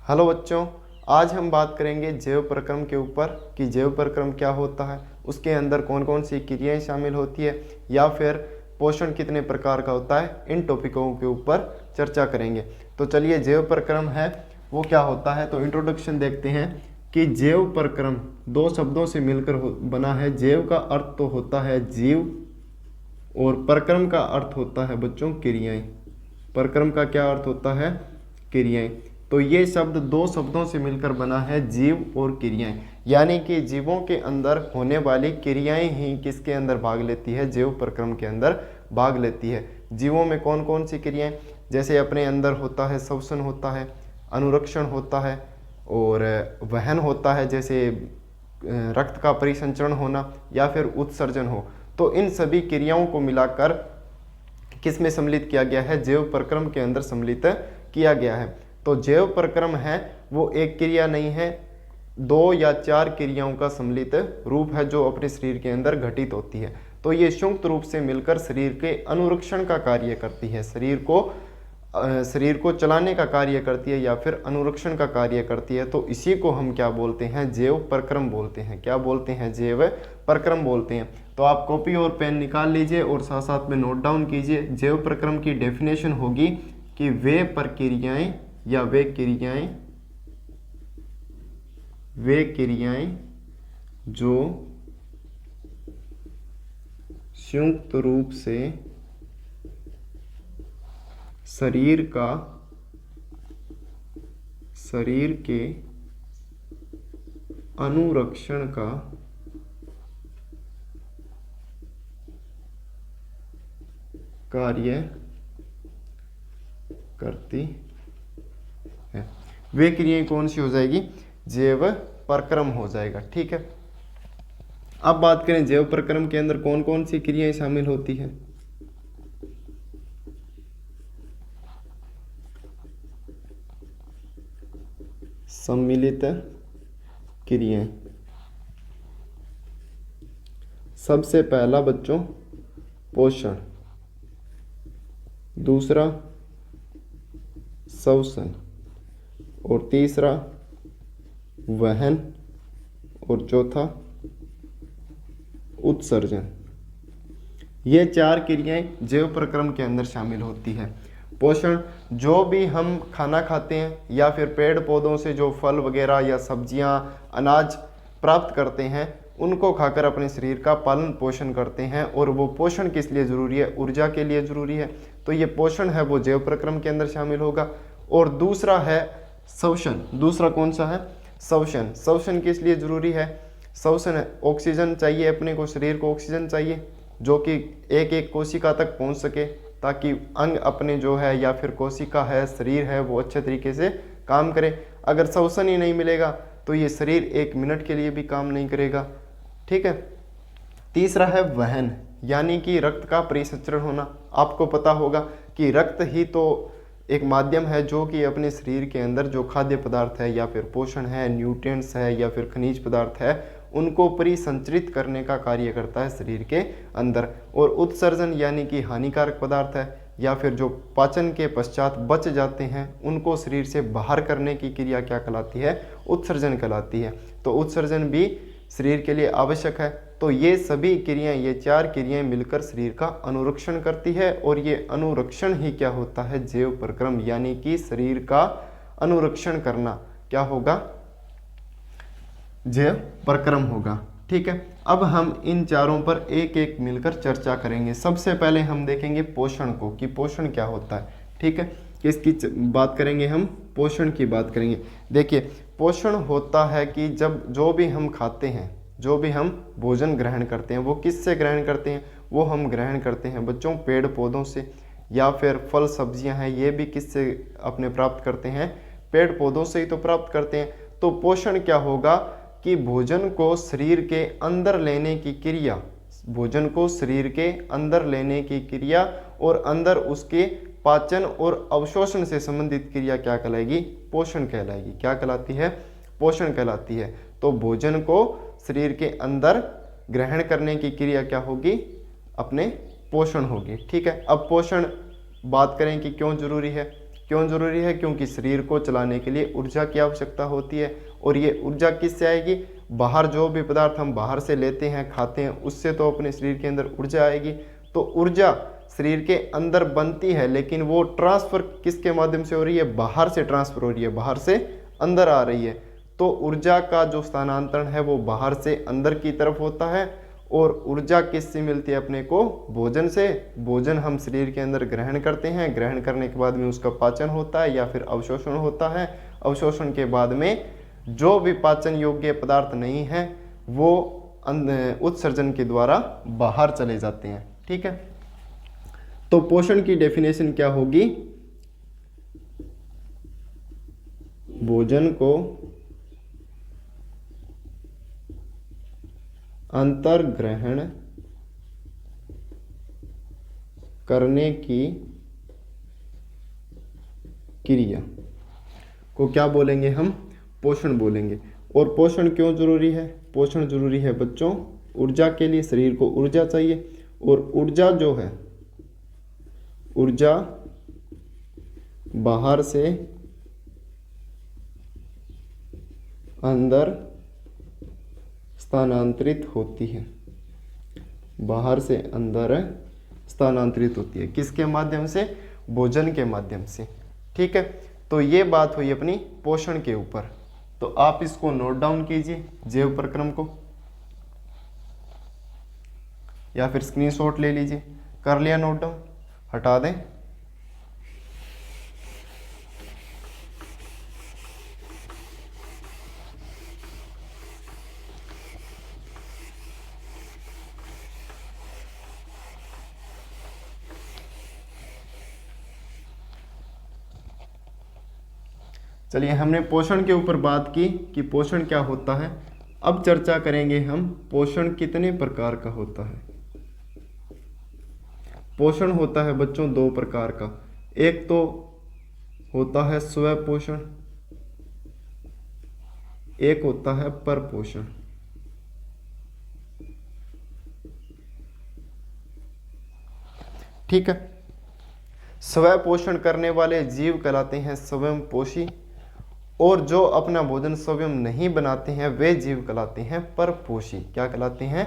Hello बच्चों, आज हम बात करेंगे जैव प्रक्रम के ऊपर कि जैव प्रक्रम क्या होता है, उसके अंदर कौन कौन सी क्रियाएं शामिल होती है या फिर पोषण कितने प्रकार का होता है। इन टॉपिकों के ऊपर चर्चा करेंगे। तो चलिए, जैव प्रक्रम है वो क्या होता है। तो इंट्रोडक्शन देखते हैं कि जैव प्रक्रम दो शब्दों से मिलकर बना है। जैव का अर्थ तो होता है जीव और प्रक्रम का अर्थ होता है बच्चों क्रियाएं। प्रक्रम का क्या अर्थ होता है? क्रियाएं। तो ये शब्द दो शब्दों से मिलकर बना है, जीव और क्रियाएं। यानी कि जीवों के अंदर होने वाली क्रियाएं ही किसके अंदर भाग लेती है? जैव प्रक्रम के अंदर भाग लेती है। जीवों में कौन कौन सी क्रियाएं? जैसे अपने अंदर होता है श्वसन होता है, अनुरक्षण होता है और वहन होता है, जैसे रक्त का परिसंचरण होना या फिर उत्सर्जन हो। तो इन सभी क्रियाओं को मिलाकर किस में सम्मिलित किया गया है? जैव प्रक्रम के अंदर सम्मिलित किया गया है। तो जैव प्रक्रम है वो एक क्रिया नहीं है, दो या चार क्रियाओं का सम्मिलित रूप है जो अपने शरीर के अंदर घटित होती है। तो ये संयुक्त रूप से मिलकर शरीर के अनुरक्षण का कार्य करती है, शरीर को चलाने का कार्य करती है या फिर अनुरक्षण का कार्य करती है। तो इसी को हम क्या बोलते हैं? जैव प्रक्रम बोलते हैं। क्या बोलते हैं? जैव प्रक्रम बोलते हैं। तो आप कॉपी और पेन निकाल लीजिए और साथ साथ में नोट डाउन कीजिए। जैव प्रक्रम की डेफिनेशन होगी कि वे प्रक्रियाएं या वे क्रियाएं जो संयुक्त रूप से शरीर के अनुरक्षण का कार्य करती है, वे क्रियाएं कौन सी हो जाएगी? जैव प्रक्रम हो जाएगा। ठीक है, अब बात करें जैव प्रक्रम के अंदर कौन कौन सी क्रियाएं शामिल होती है। सम्मिलित क्रियाएं। सबसे पहला बच्चों पोषण, दूसरा श्वसन और तीसरा वहन और चौथा उत्सर्जन। ये चार क्रियाएं जैव प्रक्रम के अंदर शामिल होती है। पोषण, जो भी हम खाना खाते हैं या फिर पेड़ पौधों से जो फल वगैरह या सब्जियां, अनाज प्राप्त करते हैं, उनको खाकर अपने शरीर का पालन पोषण करते हैं। और वो पोषण किस लिए ज़रूरी है? ऊर्जा के लिए ज़रूरी है। तो ये पोषण है वो जैव प्रक्रम के अंदर शामिल होगा। और दूसरा है श्वसन। दूसरा कौन सा है? श्वसन। श्वसन किस लिए ज़रूरी है? श्वसन ऑक्सीजन चाहिए अपने को, शरीर को ऑक्सीजन चाहिए जो कि एक एक कोशिका तक पहुंच सके, ताकि अंग अपने जो है या फिर कोशिका है, शरीर है, वो अच्छे तरीके से काम करे। अगर श्वसन ही नहीं मिलेगा तो ये शरीर एक मिनट के लिए भी काम नहीं करेगा। ठीक है। तीसरा है वहन, यानी कि रक्त का परिसंचरण होना। आपको पता होगा कि रक्त ही तो एक माध्यम है जो कि अपने शरीर के अंदर जो खाद्य पदार्थ है या फिर पोषण है, न्यूट्रिएंट्स है या फिर खनिज पदार्थ है, उनको परिसंचरित करने का कार्य करता है शरीर के अंदर। और उत्सर्जन यानी कि हानिकारक पदार्थ है या फिर जो पाचन के पश्चात बच जाते हैं, उनको शरीर से बाहर करने की क्रिया क्या कहलाती है? उत्सर्जन कहलाती है। तो उत्सर्जन भी शरीर के लिए आवश्यक है। तो ये सभी क्रियाएं, ये चार क्रियाएं मिलकर शरीर का अनुरक्षण करती है और ये अनुरक्षण ही क्या होता है? जैव प्रक्रम, यानी कि शरीर का अनुरक्षण करना क्या होगा? जैव प्रक्रम होगा। ठीक है, अब हम इन चारों पर एक एक मिलकर चर्चा करेंगे। सबसे पहले हम देखेंगे पोषण को कि पोषण क्या होता है। ठीक है, किसकी बात करेंगे? हम पोषण की बात करेंगे। देखिए, पोषण होता है कि जब जो भी हम खाते हैं, जो भी हम भोजन ग्रहण करते हैं, वो किससे ग्रहण करते हैं? वो हम ग्रहण करते हैं बच्चों पेड़ पौधों से, या फिर फल सब्जियां हैं, ये भी किससे अपने प्राप्त करते हैं? पेड़ पौधों से ही तो प्राप्त करते हैं। तो पोषण क्या होगा कि भोजन को शरीर के अंदर लेने की क्रिया, भोजन को शरीर के अंदर लेने की क्रिया और अंदर उसके पाचन और अवशोषण से संबंधित क्रिया क्या कहलाएगी? पोषण कहलाएगी। क्या कहलाती है? पोषण कहलाती है। तो भोजन को शरीर के अंदर ग्रहण करने की क्रिया क्या होगी? अपने पोषण होगी। ठीक है, अब पोषण बात करें कि क्यों जरूरी है। क्यों जरूरी है? क्योंकि शरीर को चलाने के लिए ऊर्जा की आवश्यकता होती है, और ये ऊर्जा किससे आएगी? बाहर जो भी पदार्थ हम बाहर से लेते हैं, खाते हैं, उससे तो अपने शरीर के अंदर ऊर्जा आएगी। तो ऊर्जा शरीर के अंदर बनती है, लेकिन वो ट्रांसफर किसके माध्यम से हो रही है? बाहर से ट्रांसफर हो रही है, बाहर से अंदर आ रही है। तो ऊर्जा का जो स्थानांतरण है वो बाहर से अंदर की तरफ होता है। और ऊर्जा किससे मिलती है अपने को? भोजन से। भोजन हम शरीर के अंदर ग्रहण करते हैं, ग्रहण करने के बाद में उसका पाचन होता है या फिर अवशोषण होता है। अवशोषण के बाद में जो भी पाचन योग्य पदार्थ नहीं है वो उत्सर्जन के द्वारा बाहर चले जाते हैं। ठीक है, तो पोषण की डेफिनेशन क्या होगी? भोजन को अंतर्ग्रहण करने की क्रिया को क्या बोलेंगे हम? पोषण बोलेंगे। और पोषण क्यों जरूरी है? पोषण जरूरी है बच्चों ऊर्जा के लिए, शरीर को ऊर्जा चाहिए। और ऊर्जा जो है, ऊर्जा बाहर से अंदर स्थानांतरित होती है, बाहर से अंदर स्थानांतरित होती है। किसके माध्यम से? भोजन के माध्यम से। ठीक है, तो ये बात हुई अपनी पोषण के ऊपर। तो आप इसको नोट डाउन कीजिए, जैव प्रक्रम को, या फिर स्क्रीनशॉट ले लीजिए। कर लिया नोट डाउन? हटा दें। चलिए, हमने पोषण के ऊपर बात की कि पोषण क्या होता है। अब चर्चा करेंगे हम पोषण कितने प्रकार का होता है। पोषण होता है बच्चों दो प्रकार का। एक तो होता है स्व पोषण, एक होता है पर पोषण। ठीक है, स्व पोषण करने वाले जीव कहलाते हैं स्वयं पोषी, और जो अपना भोजन स्वयं नहीं बनाते हैं वे जीव कहलाते हैं परपोषी। क्या कहलाते हैं?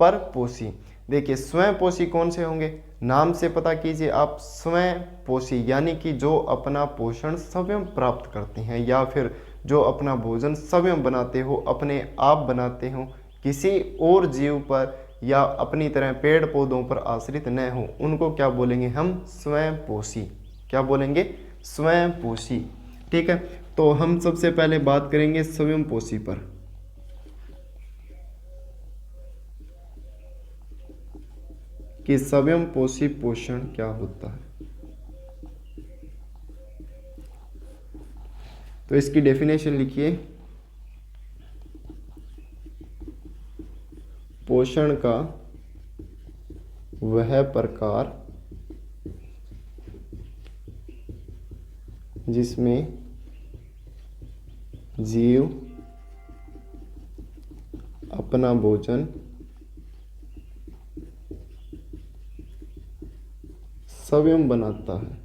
परपोषी। देखिए, स्वयं पोषी कौन से होंगे? नाम से पता कीजिए आप। स्वयं पोषी यानी कि जो अपना पोषण स्वयं प्राप्त करते हैं, या फिर जो अपना भोजन स्वयं बनाते हो, अपने आप बनाते हो, किसी और जीव पर या अपनी तरह पेड़ पौधों पर आश्रित न हो, उनको क्या बोलेंगे हम? स्वयं पोषी। क्या बोलेंगे? स्वयं पोषी। ठीक है, तो हम सबसे पहले बात करेंगे स्वयं पोषी पर। कि स्वयं पोषी पोषण क्या होता है। तो इसकी डेफिनेशन लिखिए। पोषण का वह प्रकार जिसमें जीव अपना भोजन स्वयं बनाता है।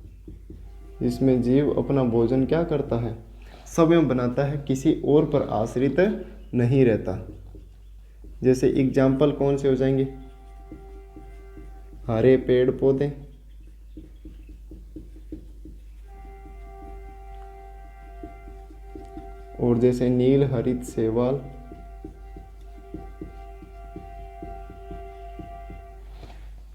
जिसमें जीव अपना भोजन क्या करता है? स्वयं बनाता है, किसी और पर आश्रित नहीं रहता। जैसे एग्जाम्पल कौन से हो जाएंगे? हरे पेड़ पौधे, और जैसे नील हरित शैवाल,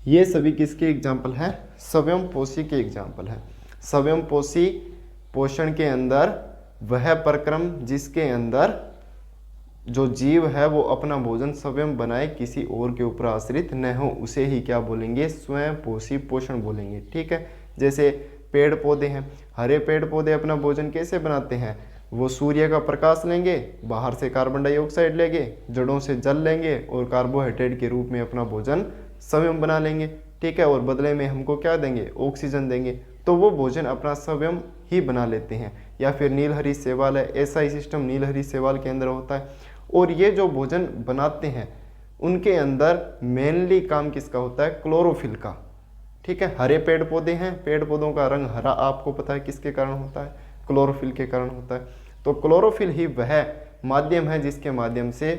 ये सभी किसके एग्जाम्पल हैं? स्वयं पोषी के एग्जाम्पल हैं। स्वयं पोषी पोषण के अंदर वह प्रक्रम जिसके अंदर जो जीव है वो अपना भोजन स्वयं बनाए, किसी और के ऊपर आश्रित न हो, उसे ही क्या बोलेंगे? स्वयं पोषी पोषण बोलेंगे। ठीक है, जैसे पेड़ पौधे हैं, हरे पेड़ पौधे अपना भोजन कैसे बनाते हैं? वो सूर्य का प्रकाश लेंगे, बाहर से कार्बन डाइऑक्साइड लेंगे, जड़ों से जल लेंगे और कार्बोहाइड्रेट के रूप में अपना भोजन स्वयं बना लेंगे। ठीक है, और बदले में हमको क्या देंगे? ऑक्सीजन देंगे। तो वो भोजन अपना स्वयं ही बना लेते हैं। या फिर नीलहरी शैवाल है, ऐसा ही सिस्टम नीलहरी शैवाल के अंदर होता है। और ये जो भोजन बनाते हैं उनके अंदर मेनली काम किसका होता है? क्लोरोफिल का। ठीक है, हरे पेड़ पौधे हैं, पेड़ पौधों का रंग हरा आपको पता है किसके कारण होता है, क्लोरोफिल के कारण होता है। तो क्लोरोफिल ही वह माध्यम है जिसके माध्यम से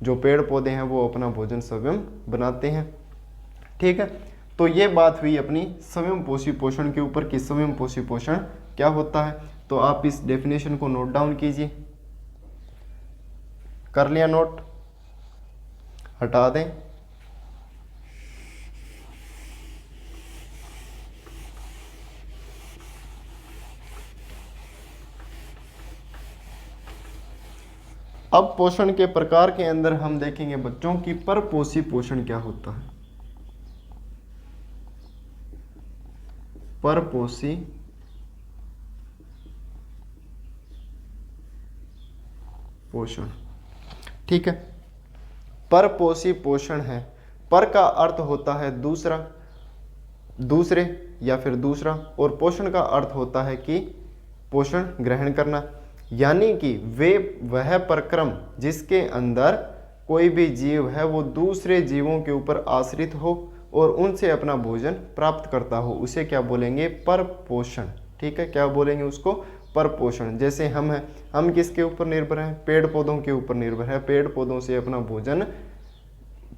जो पेड़ पौधे हैं वो अपना भोजन स्वयं बनाते हैं। ठीक है, तो ये बात हुई अपनी स्वयंपोषी पोषण के ऊपर कि स्वयंपोषी पोषण क्या होता है। तो आप इस डेफिनेशन को नोट डाउन कीजिए। कर लिया नोट, हटा दें। अब पोषण के प्रकार के अंदर हम देखेंगे बच्चों की परपोषी पोषण क्या होता है। परपोषी पोषण, ठीक है। परपोषी पोषण है, पर का अर्थ होता है दूसरा, दूसरे या फिर दूसरा, और पोषण का अर्थ होता है कि पोषण ग्रहण करना, यानी कि वे वह प्रक्रम जिसके अंदर कोई भी जीव है वो दूसरे जीवों के ऊपर आश्रित हो और उनसे अपना भोजन प्राप्त करता हो, उसे क्या बोलेंगे, परपोषण। ठीक है, क्या बोलेंगे उसको, परपोषण। जैसे हम हैं, हम किसके ऊपर निर्भर हैं, पेड़ पौधों के ऊपर निर्भर है, पेड़ पौधों से अपना भोजन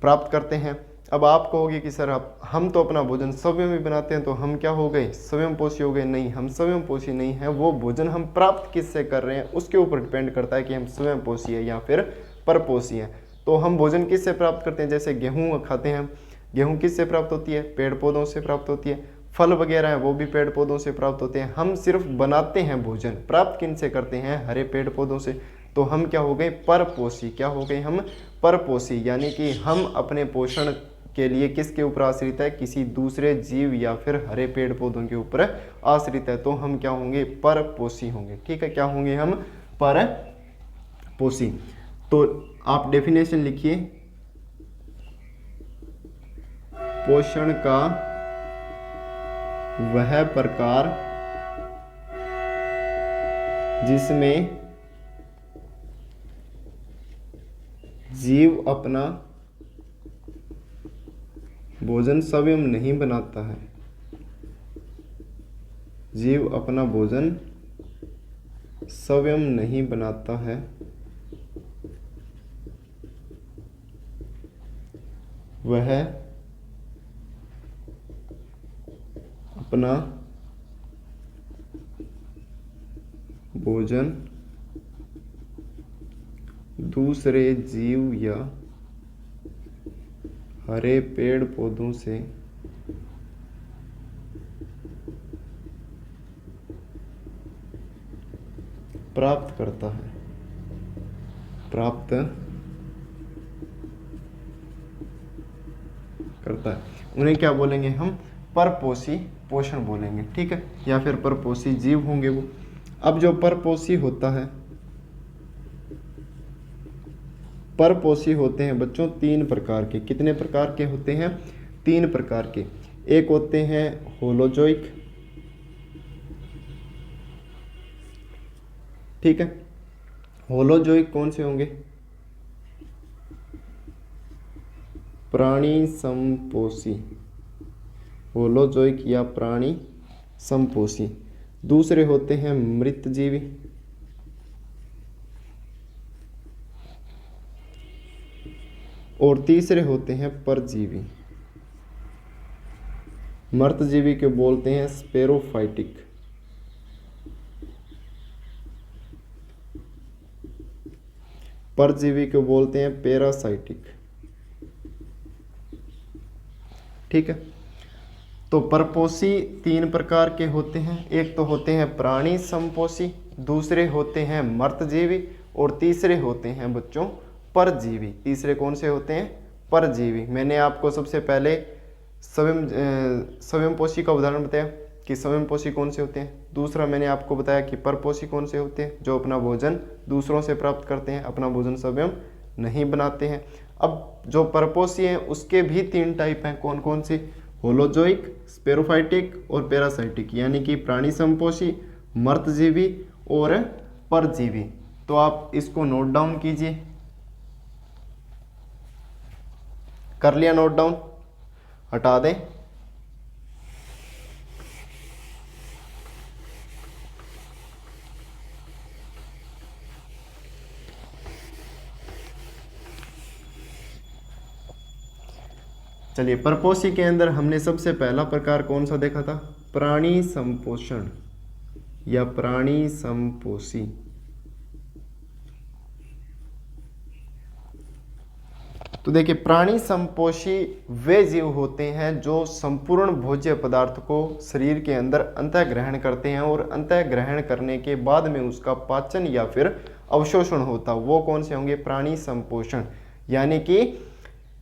प्राप्त करते हैं। अब आप कहोगे कि सर हम तो अपना भोजन स्वयं ही बनाते हैं, तो हम क्या हो गए, स्वयंपोषी हो गए। नहीं, हम स्वयंपोषी नहीं हैं, वो भोजन हम प्राप्त किससे कर रहे हैं उसके ऊपर डिपेंड करता है कि हम स्वयंपोषी है या फिर परपोषी हैं। तो हम भोजन किससे प्राप्त करते हैं, जैसे गेहूँ खाते हैं, गेहूँ किससे प्राप्त होती है, पेड़ पौधों से प्राप्त होती है। फल वगैरह हैं वो भी पेड़ पौधों से प्राप्त होते हैं। हम सिर्फ बनाते हैं भोजन, प्राप्त किन से करते हैं, हरे पेड़ पौधों से। तो हम क्या हो गए, परपोषी। क्या हो गए हम, परपोषी, यानी कि हम अपने पोषण के लिए किसके ऊपर आश्रित है, किसी दूसरे जीव या फिर हरे पेड़ पौधों के ऊपर आश्रित है। तो हम क्या होंगे, परपोषी होंगे। ठीक है, क्या होंगे हम, परपोषी। तो आप डेफिनेशन लिखिए, पोषण का वह प्रकार जिसमें जीव अपना भोजन स्वयं नहीं बनाता है, जीव अपना भोजन स्वयं नहीं बनाता है, वह अपना भोजन दूसरे जीव या हरे पेड़ पौधों से प्राप्त करता है, प्राप्त करता है। उन्हें क्या बोलेंगे हम, परपोषी पोषण बोलेंगे। ठीक है, या फिर परपोषी जीव होंगे वो। अब जो परपोषी होता है, परपोषी होते हैं बच्चों तीन प्रकार के। कितने प्रकार के होते हैं, तीन प्रकार के। एक होते हैं होलोजोइक, ठीक है। होलोजोइक कौन से होंगे, प्राणी समपोषी, होलोजोइक या प्राणी समपोषी। दूसरे होते हैं मृतजीवी, और तीसरे होते हैं परजीवी। मृतजीवी के बोलते हैं स्पेरोफाइटिक, परजीवी को बोलते हैं पैरासाइटिक। ठीक है, तो परपोषी तीन प्रकार के होते हैं। एक तो होते हैं प्राणी समपोषी, दूसरे होते हैं मृतजीवी, और तीसरे होते हैं बच्चों परजीवी। तीसरे कौन से होते हैं, परजीवी। मैंने आपको सबसे पहले स्वयंपोषी का उदाहरण बताया कि स्वयंपोषी कौन से होते हैं। दूसरा मैंने आपको बताया कि परपोषी कौन से होते हैं, जो अपना भोजन दूसरों से प्राप्त करते हैं, अपना भोजन स्वयं नहीं बनाते हैं। अब जो परपोषी हैं उसके भी तीन टाइप हैं। कौन कौन सी, होलोजोइक, स्पेरोफाइटिक और पैरासाइटिक, यानी कि प्राणी समपोषी, मृतजीवी और परजीवी। तो आप इसको नोट डाउन कीजिए। कर लिया नोट डाउन, हटा दें। चलिए, परपोषी के अंदर हमने सबसे पहला प्रकार कौन सा देखा था? प्राणी संपोषण या प्राणी संपोषी। तो देखिए, प्राणी संपोषी वे जीव होते हैं जो संपूर्ण भोज्य पदार्थ को शरीर के अंदर अंतः ग्रहण करते हैं और अंतः ग्रहण करने के बाद में उसका पाचन या फिर अवशोषण होता है। वो कौन से होंगे? प्राणी संपोषण। यानी कि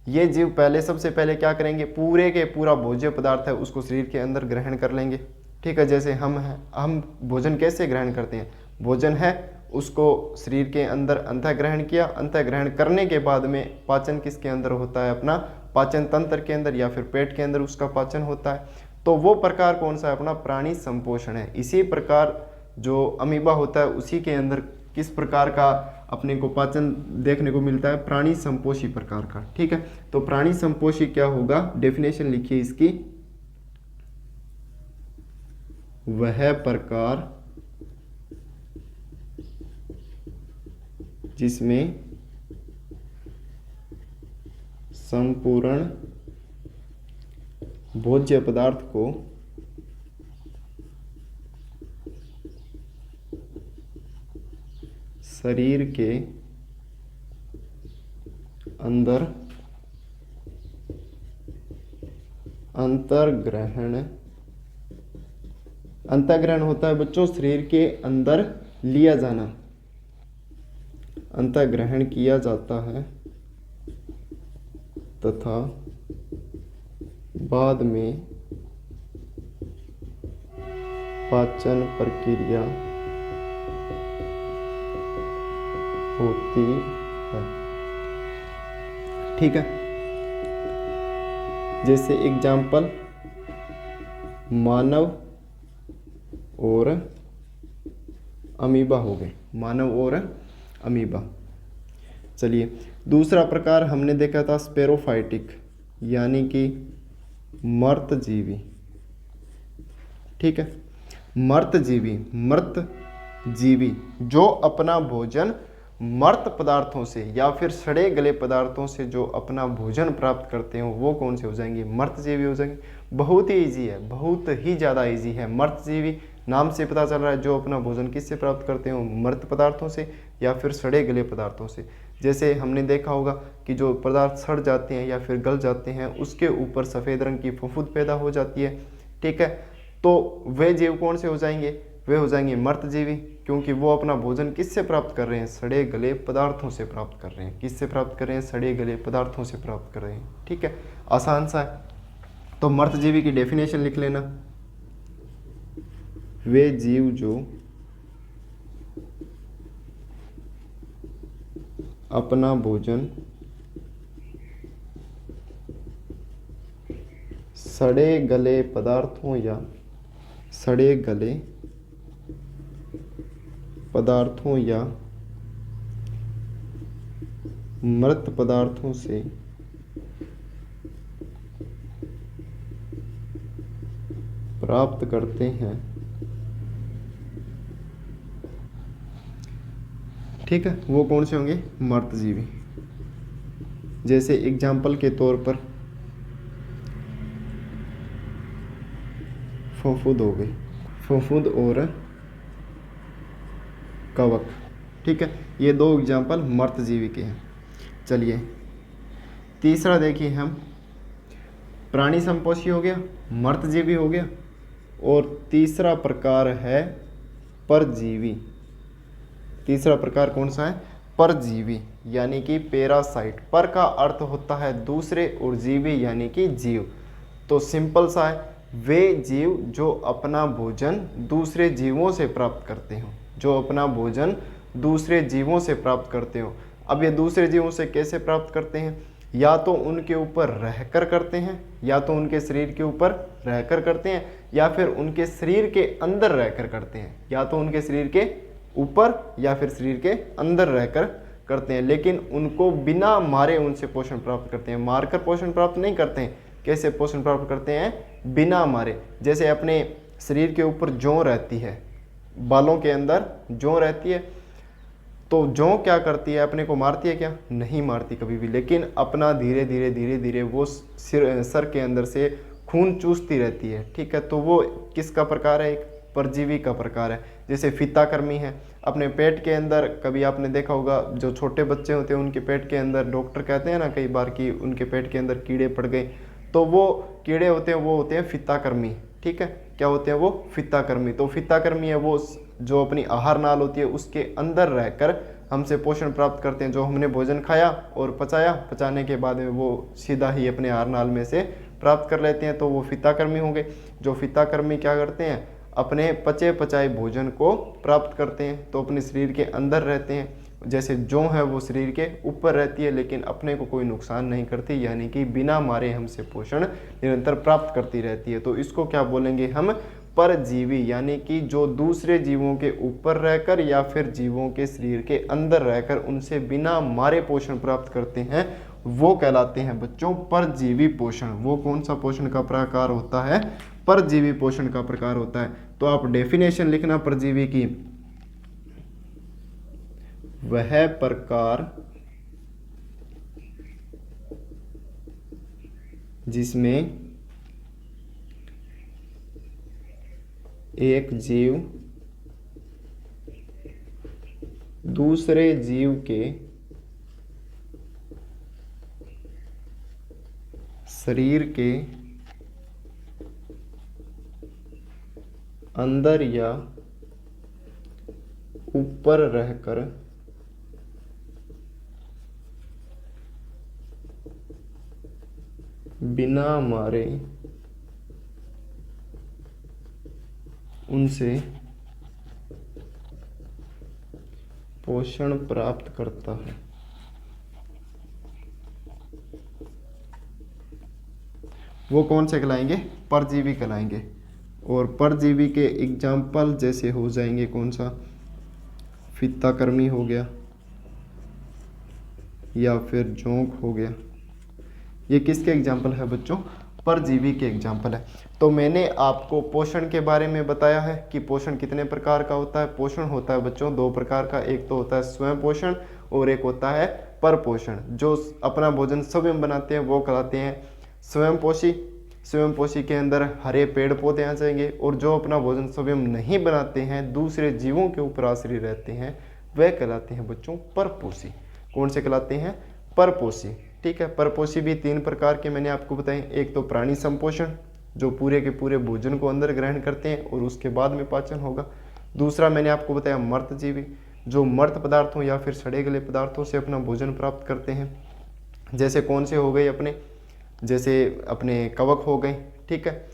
ये जीव पहले, सबसे पहले क्या करेंगे? पूरे के पूरा भोज्य पदार्थ है उसको शरीर के अंदर ग्रहण कर लेंगे। ठीक है, जैसे हम भोजन कैसे ग्रहण करते हैं? भोजन है उसको शरीर के अंदर अंतः ग्रहण किया, अंतः ग्रहण करने के बाद में पाचन किसके अंदर होता है? अपना पाचन तंत्र के अंदर या फिर पेट के अंदर उसका पाचन होता है। तो वो प्रकार कौन सा है? अपना प्राणी संपोषण है। इसी प्रकार जो अमीबा होता है उसी के अंदर किस प्रकार का अपने को पाचन देखने को मिलता है? प्राणी संपोषी प्रकार का। ठीक है, तो प्राणी संपोषी क्या होगा? डेफिनेशन लिखिए इसकी, वह प्रकार जिसमें संपूर्ण भोज्य पदार्थ को शरीर के अंदर अंतर्ग्रहण होता है बच्चों, शरीर के अंदर लिया जाना, अंतर्ग्रहण किया जाता है तथा बाद में पाचन प्रक्रिया होती है। ठीक है, जैसे एग्जाम्पल मानव और अमीबा हो गए, मानव और अमीबा। चलिए, दूसरा प्रकार हमने देखा था स्पेरोफाइटिक, यानी कि मर्तजीवी। ठीक है, मर्त जीवी जो अपना भोजन मर्त पदार्थों से या फिर सड़े गले पदार्थों से जो अपना भोजन प्राप्त करते हो वो कौन से हो जाएंगे? मर्तजीवी हो जाएंगे। बहुत ही ईजी है, बहुत ही ज़्यादा ईजी है। मर्तजीवी नाम से पता चल रहा है जो अपना भोजन किससे प्राप्त करते हो? मर्त पदार्थों से या फिर सड़े गले पदार्थों से। जैसे हमने देखा होगा कि जो पदार्थ सड़ जाते हैं या फिर गल जाते हैं उसके ऊपर सफ़ेद रंग की फफूंद पैदा हो जाती है। ठीक है, तो वे जीव कौन से हो जाएंगे? वे हो जाएंगे मर्तजीवी, क्योंकि वो अपना भोजन किससे प्राप्त कर रहे हैं? सड़े गले पदार्थों से प्राप्त कर रहे हैं। किससे प्राप्त कर रहे हैं? सड़े गले पदार्थों से प्राप्त कर रहे हैं। ठीक है, आसान सा है। तो मर्तजीवी की डेफिनेशन लिख लेना, वे जीव जो अपना भोजन सड़े गले पदार्थों या सड़े गले पदार्थों या मृत पदार्थों से प्राप्त करते हैं। ठीक है, वो कौन से होंगे? मर्तजीवी। जैसे एग्जाम्पल के तौर पर फफूंद हो गई, फफूंद और कवक। ठीक है, ये दो एग्जाम्पल मर्तजीवी के हैं। चलिए, तीसरा देखिए हम, प्राणी संपोषी हो गया, मर्तजीवी हो गया, और तीसरा प्रकार है परजीवी। तीसरा प्रकार कौन सा है? परजीवी, यानी कि पैरासाइट। पर का अर्थ होता है दूसरे और जीवी यानी कि जीव। तो सिंपल सा है, वे जीव जो अपना भोजन दूसरे जीवों से प्राप्त करते हो, जो अपना भोजन दूसरे जीवों से प्राप्त करते हो। अब ये दूसरे जीवों से कैसे प्राप्त करते हैं? या तो उनके ऊपर रहकर करते हैं, या तो उनके शरीर के ऊपर रहकर करते हैं, या फिर उनके शरीर के अंदर रहकर करते हैं। या तो उनके शरीर के ऊपर या फिर शरीर के अंदर रहकर करते हैं, लेकिन उनको बिना मारे उनसे पोषण प्राप्त करते हैं। मारकर पोषण प्राप्त नहीं करते हैं। कैसे पोषण प्राप्त करते हैं? बिना मारे। जैसे अपने शरीर के ऊपर जौ रहती है, बालों के अंदर जौ रहती है, तो जौ क्या करती है, अपने को मारती है क्या? नहीं मारती कभी भी, लेकिन अपना धीरे धीरे धीरे धीरे वो सर के अंदर से खून चूसती रहती है। ठीक है, तो वो किसका प्रकार है? एक परजीवी का प्रकार है। जैसे फीताकृमि है, अपने पेट के अंदर, कभी आपने देखा होगा जो छोटे बच्चे होते हैं उनके पेट के अंदर डॉक्टर कहते हैं ना कई बार कि उनके पेट के अंदर कीड़े पड़ गए, तो वो कीड़े होते हैं वो होते हैं फीताकृमि। ठीक है, क्या होते हैं वो? फीताकृमि। तो फीताकृमि है वो जो अपनी आहार नाल होती है उसके अंदर रहकर हमसे पोषण प्राप्त करते हैं। जो हमने भोजन खाया और पचाया, पचाने के बाद में वो सीधा ही अपने आहार नाल में से प्राप्त कर लेते हैं, तो वो फीताकृमि होंगे। जो फीताकृमि क्या करते हैं? अपने पचे पचाए भोजन को प्राप्त करते हैं, तो अपने शरीर के अंदर रहते हैं। जैसे जौ है वो शरीर के ऊपर रहती है लेकिन अपने को कोई नुकसान नहीं करती, यानी कि बिना मारे हमसे पोषण निरंतर प्राप्त करती रहती है। तो इसको क्या बोलेंगे हम? परजीवी, यानी कि जो दूसरे जीवों के ऊपर रहकर या फिर जीवों के शरीर के अंदर रहकर उनसे बिना मारे पोषण प्राप्त करते हैं, वो कहलाते हैं बच्चों परजीवी पोषण। वो कौन सा पोषण का प्रकार होता है? परजीवी पोषण का प्रकार होता है। तो आप डेफिनेशन लिखना परजीवी की, वह प्रकार जिसमें एक जीव दूसरे जीव के शरीर के अंदर या ऊपर रहकर बिना मारे उनसे पोषण प्राप्त करता है। वो कौन से कहलाएंगे? परजीवी कहलाएंगे। और परजीवी के एग्जाम्पल जैसे हो जाएंगे कौन सा? फीताकृमि हो गया या फिर जोंक हो गया। ये किसके एग्जाम्पल है बच्चों? परजीवी के एग्जाम्पल है। तो मैंने आपको पोषण के बारे में बताया है कि पोषण कितने प्रकार का होता है। पोषण होता है बच्चों दो प्रकार का, एक तो होता है स्वयं पोषण और एक होता है परपोषण। जो अपना भोजन स्वयं बनाते हैं वो कहलाते हैं स्वयंपोषी। स्वयंपोषी के अंदर हरे पेड़ पौधे आ जाएंगे। और जो अपना भोजन स्वयं नहीं बनाते हैं, दूसरे जीवों के ऊपर आश्रित रहते हैं, वह कहलाते हैं बच्चों परपोषी। कौन से कहलाते हैं? परपोषी। ठीक है, परपोषी भी तीन प्रकार के मैंने आपको बताए। एक तो प्राणी संपोषण, जो पूरे के पूरे भोजन को अंदर ग्रहण करते हैं और उसके बाद में पाचन होगा। दूसरा मैंने आपको बताया मर्तजीवी, जो मर्त पदार्थों या फिर सड़े गले पदार्थों से अपना भोजन प्राप्त करते हैं। जैसे कौन से हो गए अपने? जैसे अपने कवक हो गए, ठीक है,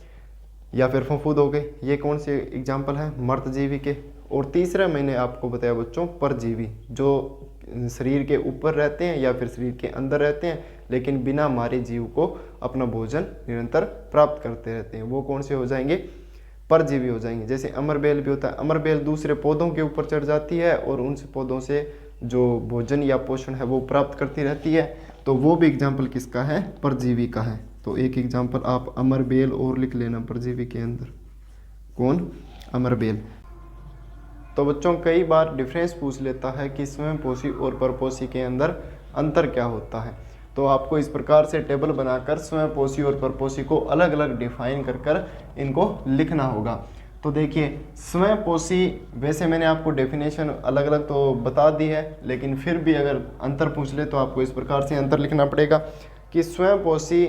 या फिर फफूंद हो गए। ये कौन से एग्जाम्पल हैं? मर्तजीवी के। और तीसरा मैंने आपको बताया बच्चों परजीवी, जो शरीर के ऊपर रहते हैं या फिर शरीर के अंदर रहते हैं लेकिन बिना मारे जीव को अपना भोजन निरंतर प्राप्त करते रहते हैं। वो कौन से हो जाएंगे? परजीवी हो जाएंगे। जैसे अमरबेल भी होता है। अमरबेल दूसरे पौधों के ऊपर चढ़ जाती है और उन पौधों से जो भोजन या पोषण है वो प्राप्त करती रहती है। तो वो भी एग्जाम्पल किसका है? परजीवी का है। तो एक एग्जाम्पल आप अमरबेल और लिख लेना परजीवी के अंदर। कौन? अमरबेल। तो बच्चों कई बार डिफरेंस पूछ लेता है कि स्वयंपोषी और परपोषी के अंदर अंतर क्या होता है। तो आपको इस प्रकार से टेबल बनाकर स्वयंपोषी और परपोषी को अलग अलग डिफाइन कर कर इनको लिखना होगा। तो देखिए स्वयंपोषी, वैसे मैंने आपको डेफिनेशन अलग अलग तो बता दी है, लेकिन फिर भी अगर अंतर पूछ ले तो आपको इस प्रकार से अंतर लिखना पड़ेगा कि स्वयंपोषी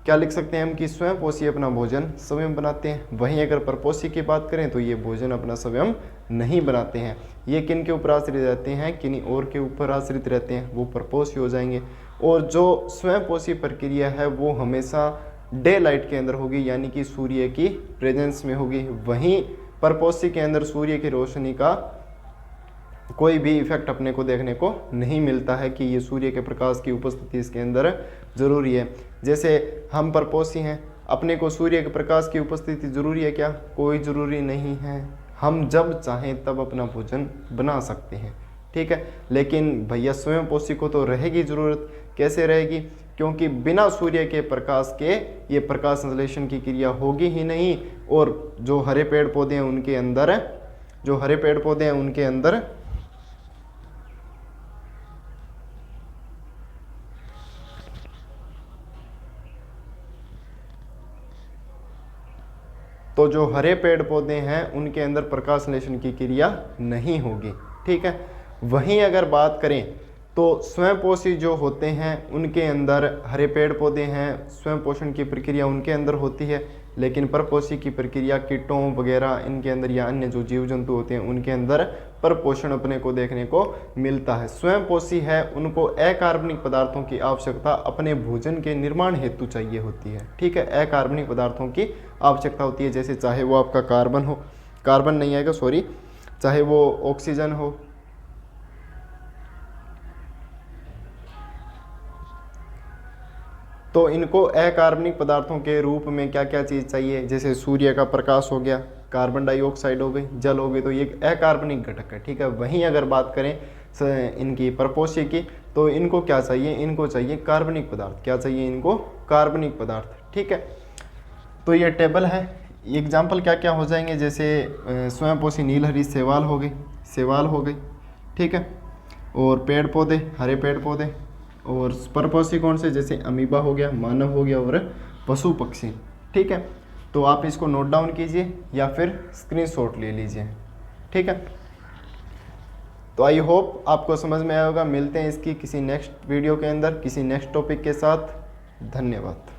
क्या लिख सकते हैं हम कि स्वयंपोषी अपना भोजन स्वयं बनाते हैं। वहीं अगर परपोषी की बात करें तो ये भोजन अपना स्वयं नहीं बनाते हैं। ये किन के ऊपर आश्रित रहते हैं? किन्हीं और के ऊपर आश्रित रहते हैं, वो परपोषी हो जाएंगे। और जो स्वयंपोषी प्रक्रिया है वो हमेशा डे लाइट के अंदर होगी, यानी कि सूर्य की प्रेजेंस में होगी। वहीं परपोषी के अंदर सूर्य की रोशनी का कोई भी इफेक्ट अपने को देखने को नहीं मिलता है कि ये सूर्य के प्रकाश की उपस्थिति इसके अंदर ज़रूरी है। जैसे हम परपोषी हैं, अपने को सूर्य के प्रकाश की उपस्थिति ज़रूरी है क्या? कोई ज़रूरी नहीं है। हम जब चाहें तब अपना भोजन बना सकते हैं, ठीक है। लेकिन भैया स्वयंपोषी को तो रहेगी ज़रूरत। कैसे रहेगी? क्योंकि बिना सूर्य के प्रकाश के ये प्रकाश संश्लेषण की क्रिया होगी ही नहीं। और जो हरे पेड़ पौधे हैं उनके अंदर तो जो हरे पेड़ पौधे हैं उनके अंदर प्रकाश संश्लेषण की क्रिया नहीं होगी। ठीक है। वहीं अगर बात करें तो स्वयंपोषी जो होते हैं उनके अंदर, हरे पेड़ पौधे हैं, स्वयं पोषण की प्रक्रिया उनके अंदर होती है, लेकिन परपोषी की प्रक्रिया कीटों वगैरह इनके अंदर या अन्य जो जीव जंतु होते हैं उनके अंदर परपोषण अपने को देखने को मिलता है। स्वयंपोषी है उनको अकार्बनिक पदार्थों की आवश्यकता अपने भोजन के निर्माण हेतु चाहिए होती है। ठीक है, अकार्बनिक पदार्थों की आवश्यकता होती है, जैसे चाहे वो आपका कार्बन हो, कार्बन नहीं आएगा सॉरी, चाहे वो ऑक्सीजन हो, तो इनको अकार्बनिक पदार्थों के रूप में क्या क्या चीज़ चाहिए, जैसे सूर्य का प्रकाश हो गया, कार्बन डाइऑक्साइड हो गई, जल हो गई, तो ये अकार्बनिक घटक है। ठीक है। वहीं अगर बात करें इनकी परपोषी की, तो इनको क्या चाहिए, इनको चाहिए कार्बनिक पदार्थ। क्या चाहिए इनको, कार्बनिक पदार्थ। ठीक है। तो ये टेबल है, एग्जाम्पल क्या क्या हो जाएंगे, जैसे स्वयंपोषी नीलहरी शैवाल हो गई, शैवाल हो गई। ठीक है। और पेड़ पौधे, हरे पेड़ पौधे, और परपोषी कौन से, जैसे अमीबा हो गया, मानव हो गया, और पशु पक्षी। ठीक है। तो आप इसको नोट डाउन कीजिए या फिर स्क्रीनशॉट ले लीजिए। ठीक है। तो आई होप आपको समझ में आया होगा। मिलते हैं इसकी किसी नेक्स्ट वीडियो के अंदर, किसी नेक्स्ट टॉपिक के साथ। धन्यवाद।